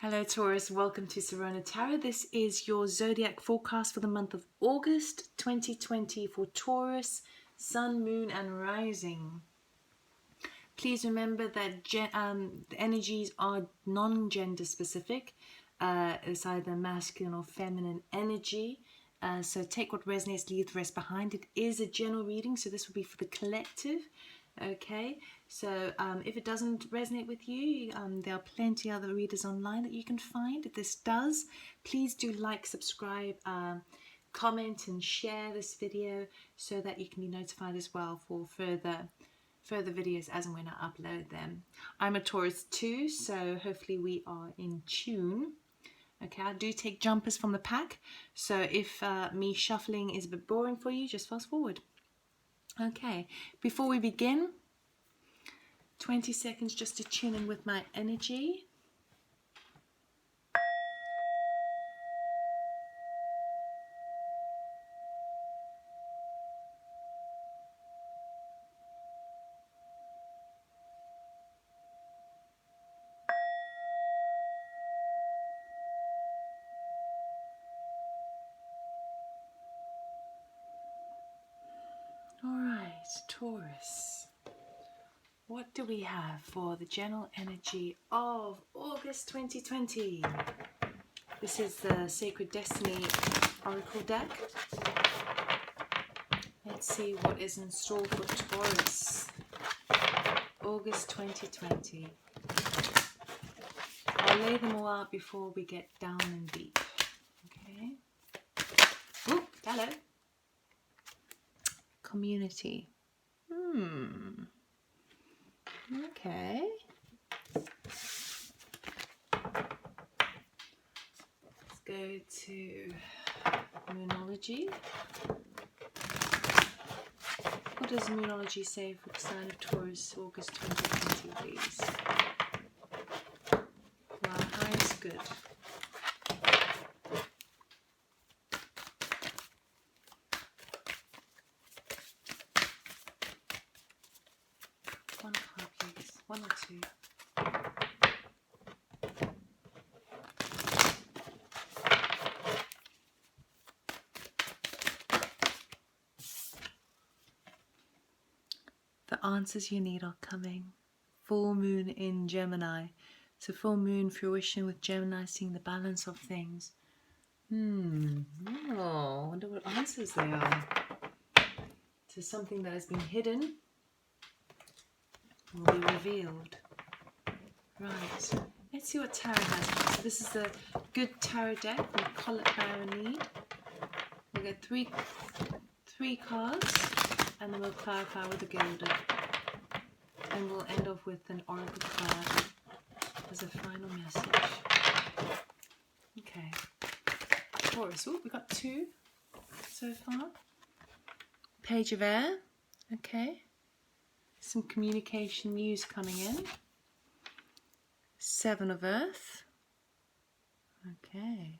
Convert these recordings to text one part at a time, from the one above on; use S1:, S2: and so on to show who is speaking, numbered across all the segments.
S1: Hello Taurus, welcome to Serona Tarot. This is your zodiac forecast for the month of August 2020 for Taurus, Sun, Moon and Rising. Please remember that the energies are non-gender specific. It's either masculine or feminine energy. So take what resonates, leave the rest behind. It is a general reading, so this will be for the collective. Okay, so if it doesn't resonate with you, there are plenty other readers online that you can find. If this does, please do like, subscribe, comment and share this video so that you can be notified as well for further videos as and when I upload them. I'm a Taurus too, so hopefully we are in tune. Okay, I do take jumpers from the pack, so if me shuffling is a bit boring for you, just fast forward. Okay, before we begin, 20 seconds just to tune in with my energy. Alright, Taurus. What do we have for the general energy of August 2020? This is the Sacred Destiny Oracle deck. Let's see what is in store for Taurus. August 2020. I'll lay them all out before we get down and deep. Okay. Ooh, hello. Community. Okay. Let's go to Moonology. What does Moonology say for the sign of Taurus, August 2020, please? Wow, high is good. One card, please. One or two. The answers you need are coming. Full moon in Gemini. So full moon fruition with Gemini, seeing the balance of things. Oh, I wonder what answers they are. So something that has been hidden will be revealed. Right, let's see what tarot has. So this is the good tarot deck from Colette Baroney. We'll get three cards and then we'll clarify with the gilded. And we'll end off with an oracle card as a final message. Okay, Taurus. Oh, we got two so far. Page of Air. Okay. Some communication news coming in. Seven of Earth. Okay.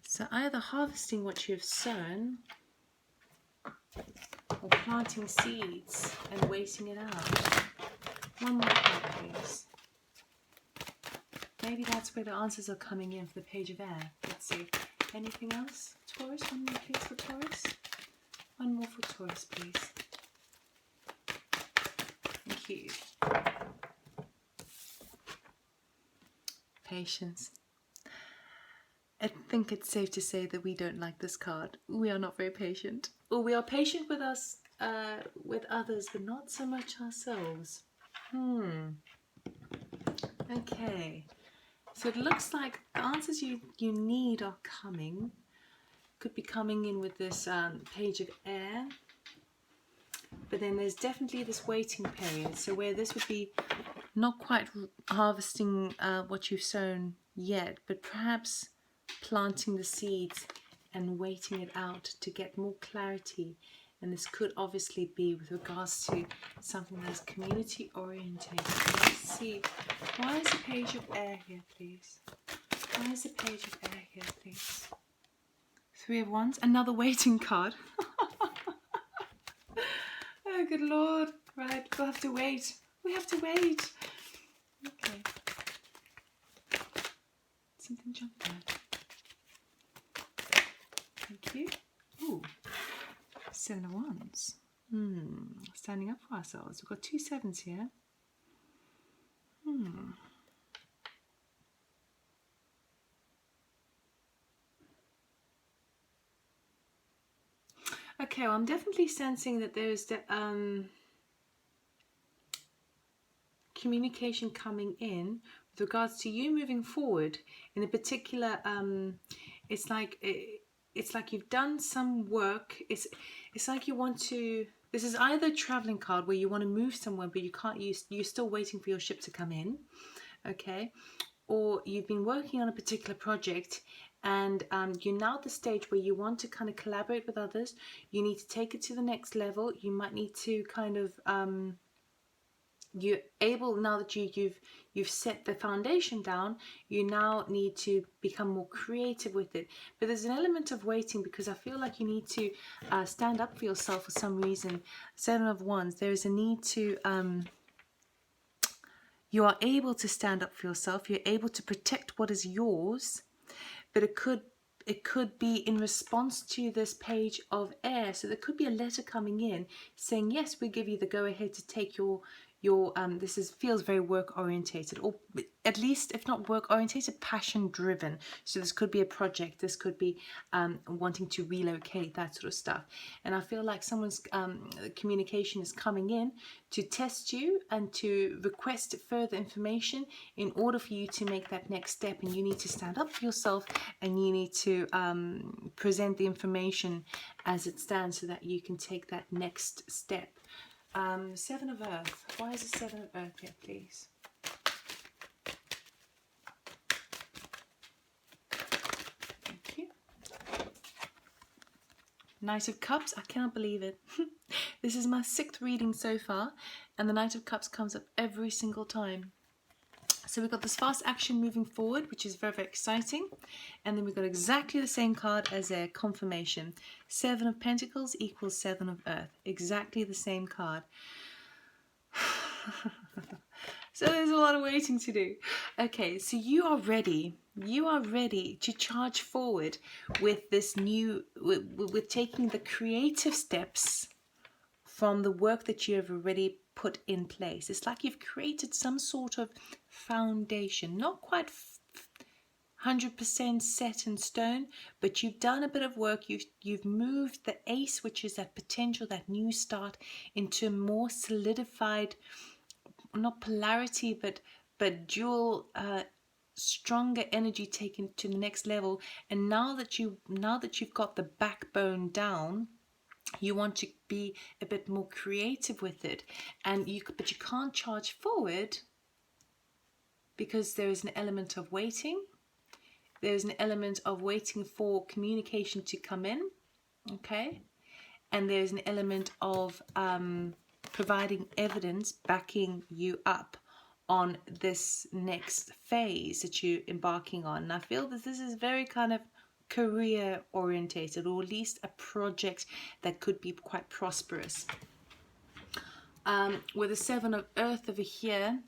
S1: So either harvesting what you have sown or planting seeds and waiting it out. One more card, please. Maybe that's where the answers are coming in for the Page of Air. Let's see. Anything else? Taurus, one more please for Taurus. One more for Taurus, please. Thank you. Patience. I think it's safe to say that we don't like this card. We are not very patient. Or we are patient with us, with others, but not so much ourselves. Okay. So it looks like the answers you need are coming. Could be coming in with this Page of Air. But then there's definitely this waiting period. So where this would be not quite harvesting what you've sown yet, but perhaps planting the seeds and waiting it out to get more clarity. And this could obviously be with regards to something that's community oriented. Let's see. Why is the Page of Air here, please? Why is the Page of Air here, please? Three of Wands. Another waiting card. Oh, good Lord. Right, we'll have to wait. We have to wait. Okay. something jump there? Thank you. Ooh, 7 of Wands. Standing up for ourselves. We've got 2 sevens here. Okay, well, I'm definitely sensing that there's the communication coming in with regards to you moving forward. In a particular, it's like you've done some work. It's like you want to. This is either a traveling card where you want to move somewhere, but you can't. You're still waiting for your ship to come in. Okay, or you've been working on a particular project and you're now at the stage where you want to kind of collaborate with others. You need to take it to the next level. You might need to kind of you're able, now that you've set the foundation down, you now need to become more creative with it. But there's an element of waiting, because I feel like you need to stand up for yourself for some reason. 7 of Wands, there is a need to you are able to stand up for yourself. You're able to protect what is yours, but it could be in response to this Page of Air. So there could be a letter coming in saying, yes, we give you the go ahead to take your feels very work orientated, or at least, if not work orientated, passion driven. So this could be a project, this could be wanting to relocate, that sort of stuff. And I feel like someone's communication is coming in to test you and to request further information in order for you to make that next step. And you need to stand up for yourself, and you need to present the information as it stands so that you can take that next step. 7 of Earth. Why is it 7 of Earth here, please? Thank you. Knight of Cups. I cannot believe it. This is my 6th reading so far, and the Knight of Cups comes up every single time. So we've got this fast action moving forward, which is very, very exciting. And then we've got exactly the same card as a confirmation. 7 of Pentacles equals 7 of Earth. Exactly the same card. So there's a lot of waiting to do. Okay, so you are ready. You are ready to charge forward with this new, with taking the creative steps from the work that you have already put in place. It's like you've created some sort of foundation, not quite 100% set in stone, but you've done a bit of work. You've moved the Ace, which is that potential, that new start, into a more solidified, not polarity, but dual, stronger energy taken to the next level. And now that you've got the backbone down, you want to be a bit more creative with it, but you can't charge forward because there is an element of waiting. There's an element of waiting for communication to come in, okay? And there's an element of providing evidence backing you up on this next phase that you're embarking on. And I feel that this is very kind of career orientated, or at least a project that could be quite prosperous. With the 7 of Earth over here,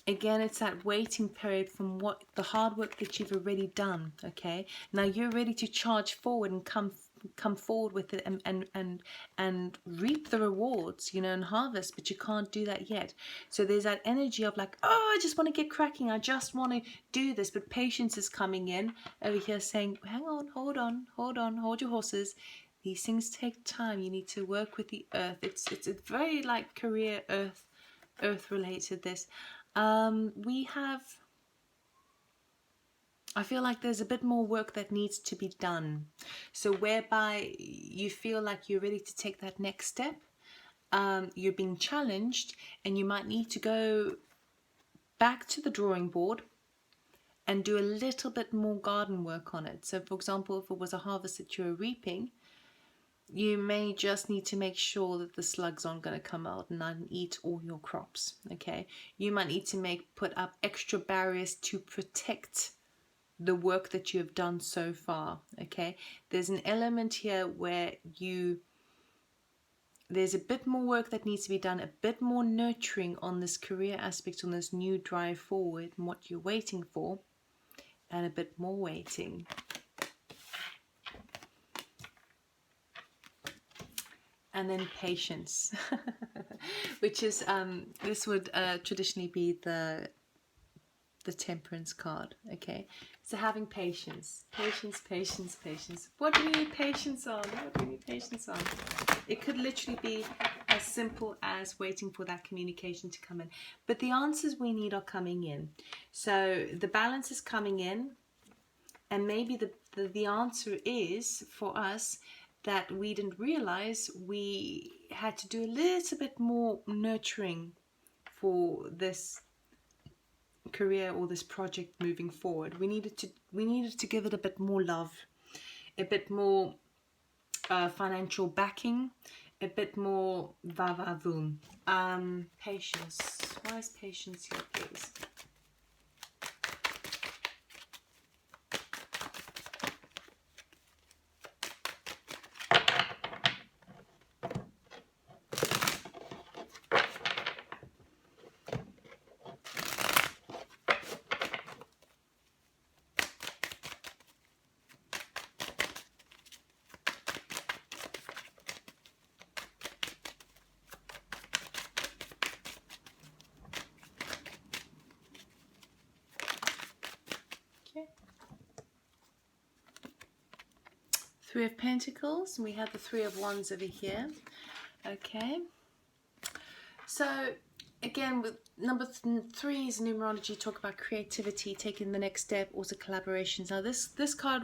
S1: again, it's that waiting period from what the hard work that you've already done. Okay, now you're ready to charge forward and come forward with it and reap the rewards, you know, and harvest, but you can't do that yet. So there's that energy of like, oh, I just want to get cracking, I just want to do this, but patience is coming in over here saying, hang on, hold your horses. These things take time. You need to work with the earth. It's very like career earth related, this. I feel like there's a bit more work that needs to be done. So whereby you feel like you're ready to take that next step, you're being challenged, and you might need to go back to the drawing board and do a little bit more garden work on it. So for example, if it was a harvest that you were reaping, you may just need to make sure that the slugs aren't going to come out and eat all your crops. Okay, you might need to put up extra barriers to protect the work that you have done so far. Okay, there's an element here where you there's a bit more work that needs to be done, a bit more nurturing on this career aspect, on this new drive forward and what you're waiting for, and a bit more waiting. And then patience, which is this would traditionally be the temperance card. Okay, so having patience. What do we need patience on? It could literally be as simple as waiting for that communication to come in, but the answers we need are coming in. So the balance is coming in, and maybe the answer is for us that we didn't realize we had to do a little bit more nurturing for this career or this project moving forward. We needed to give it a bit more love, a bit more financial backing, a bit more va-va-voom. Patience. Why is patience here, please? Three of Pentacles, and we have the Three of Wands over here. Okay, so again, with number 3 is numerology, talk about creativity, taking the next step, also collaborations. Now this card,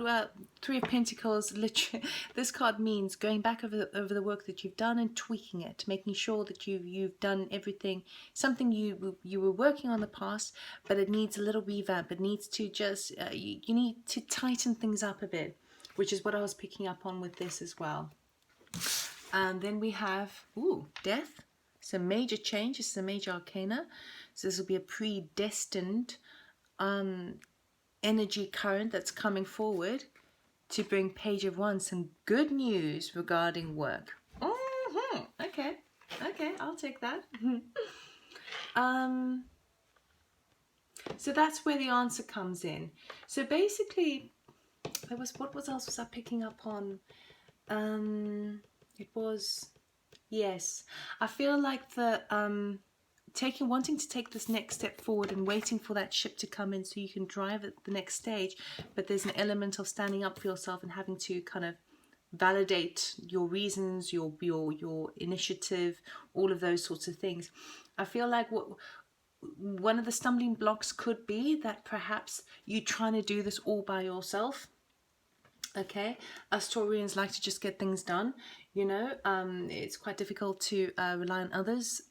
S1: Three of Pentacles, literally, this card means going back over the work that you've done and tweaking it, making sure that you've done everything, something you were working on in the past, but it needs a little revamp. It needs to just, you need to tighten things up a bit, which is what I was picking up on with this as well. And then we have, death. So major change. This is a major arcana. So this will be a predestined energy current that's coming forward to bring Page of Wands some good news regarding work. Okay, I'll take that. So that's where the answer comes in. So basically, what else was I picking up on? It was, yes, I feel like the wanting to take this next step forward and waiting for that ship to come in so you can drive at the next stage, but there's an element of standing up for yourself and having to kind of validate your reasons, your initiative, all of those sorts of things. I feel like one of the stumbling blocks could be that perhaps you're trying to do this all by yourself. Okay, us Taurians like to just get things done, you know. It's quite difficult to rely on others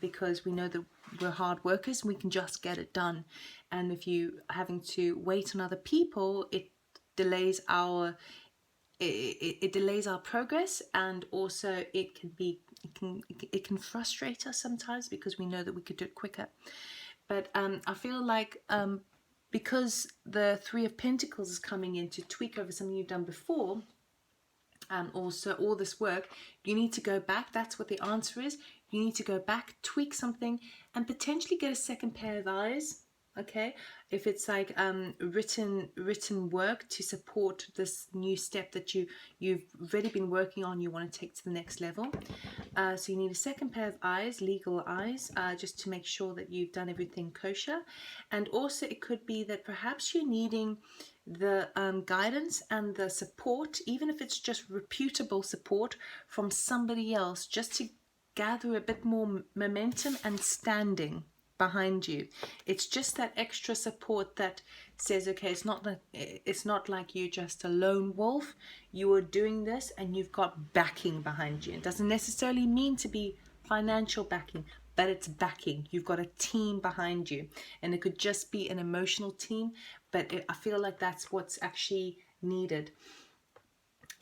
S1: because we know that we're hard workers and we can just get it done. And if you having to wait on other people, it delays our progress, and also it can frustrate us sometimes because we know that we could do it quicker. But I feel like because the Three of Pentacles is coming in to tweak over something you've done before, and also all this work, you need to go back. That's what the answer is. You need to go back, tweak something, and potentially get a second pair of eyes. Okay, if it's like written work to support this new step that you've already been working on, you want to take to the next level. So you need a second pair of eyes, legal eyes, just to make sure that you've done everything kosher. And also it could be that perhaps you're needing the guidance and the support, even if it's just reputable support from somebody else, just to gather a bit more momentum and standing behind you. It's just that extra support that says, okay, it's not like you're just a lone wolf. You are doing this and you've got backing behind you. It doesn't necessarily mean to be financial backing, but it's backing. You've got a team behind you, and it could just be an emotional team, but I feel like that's what's actually needed.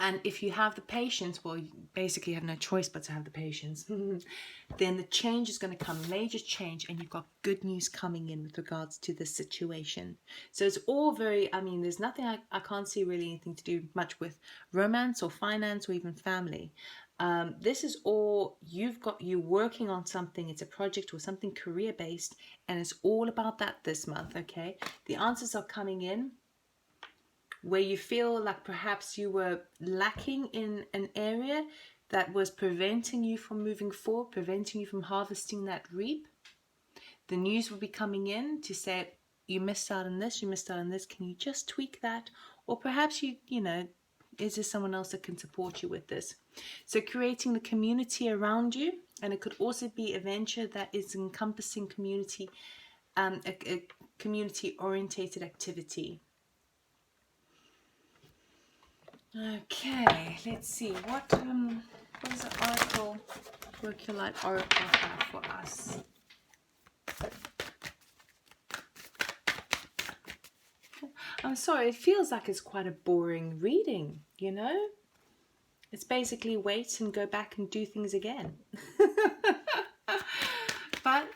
S1: And if you have the patience, well, you basically have no choice but to have the patience, then the change is going to come, major change, and you've got good news coming in with regards to this situation. So it's all very, I mean, there's nothing, I can't see really anything to do much with romance or finance or even family. This is all you're working on something. It's a project or something career based, and it's all about that this month. Okay, the answers are coming in where you feel like perhaps you were lacking in an area that was preventing you from moving forward, preventing you from harvesting that reap. The news will be coming in to say, you missed out on this, you missed out on this, can you just tweak that? Or perhaps you know, is there someone else that can support you with this? So creating the community around you, and it could also be a venture that is encompassing community, a community orientated activity. Okay, let's see, what does the oracle, Work Your Light oracle have for us? I'm sorry, it feels like it's quite a boring reading, you know? It's basically wait and go back and do things again. But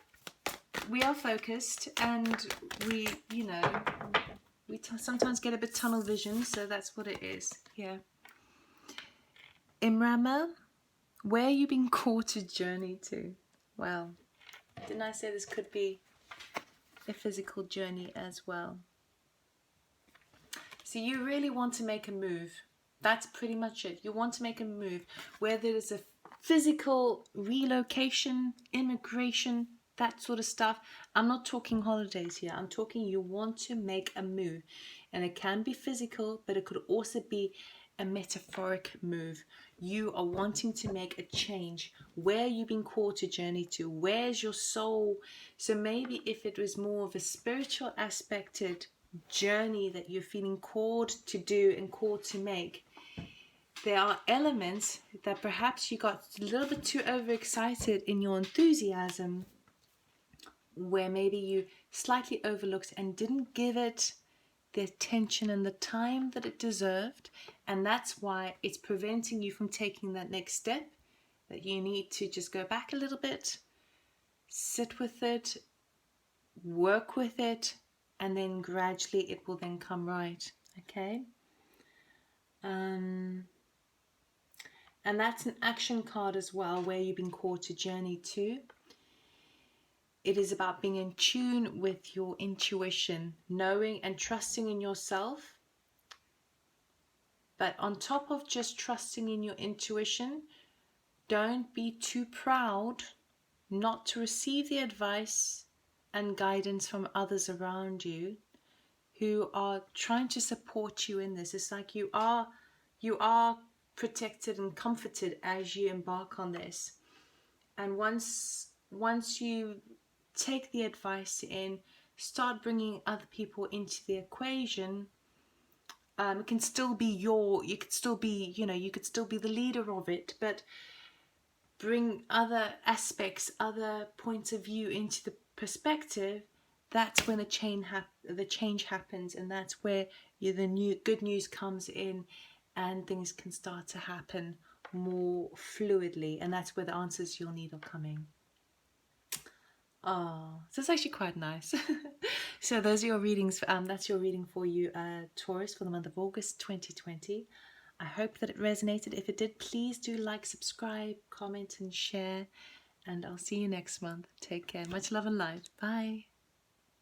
S1: we are focused, and we, you know, we sometimes get a bit tunnel vision, so that's what it is. Yeah. Imrama, where are you being called to journey to? Well, didn't I say this could be a physical journey as well? So you really want to make a move. That's pretty much it. You want to make a move, whether it's a physical relocation, immigration, that sort of stuff. I'm not talking holidays here. I'm talking you want to make a move. And it can be physical, but it could also be a metaphoric move. You are wanting to make a change. Where are you being called to journey to? Where's your soul? So maybe if it was more of a spiritual aspected journey that you're feeling called to do and called to make, there are elements that perhaps you got a little bit too overexcited in your enthusiasm, where maybe you slightly overlooked and didn't give it the attention and the time that it deserved, and that's why it's preventing you from taking that next step. That you need to just go back a little bit, sit with it, work with it, and then gradually it will then come right. Okay. And that's an action card as well, where you've been called to journey to. It is about being in tune with your intuition, knowing and trusting in yourself. But on top of just trusting in your intuition, don't be too proud not to receive the advice and guidance from others around you who are trying to support you in this. It's like you are protected and comforted as you embark on this. And once you take the advice in, start bringing other people into the equation. It can still be you could still be the leader of it, but bring other aspects, other points of view into the perspective. That's when the change happens, and that's where the good news comes in, and things can start to happen more fluidly, and that's where the answers you'll need are coming. Oh, so it's actually quite nice. So those are your readings. That's your reading for you, Taurus, for the month of August 2020. I hope that it resonated. If it did, please do like, subscribe, comment, and share. And I'll see you next month. Take care. Much love and light. Bye.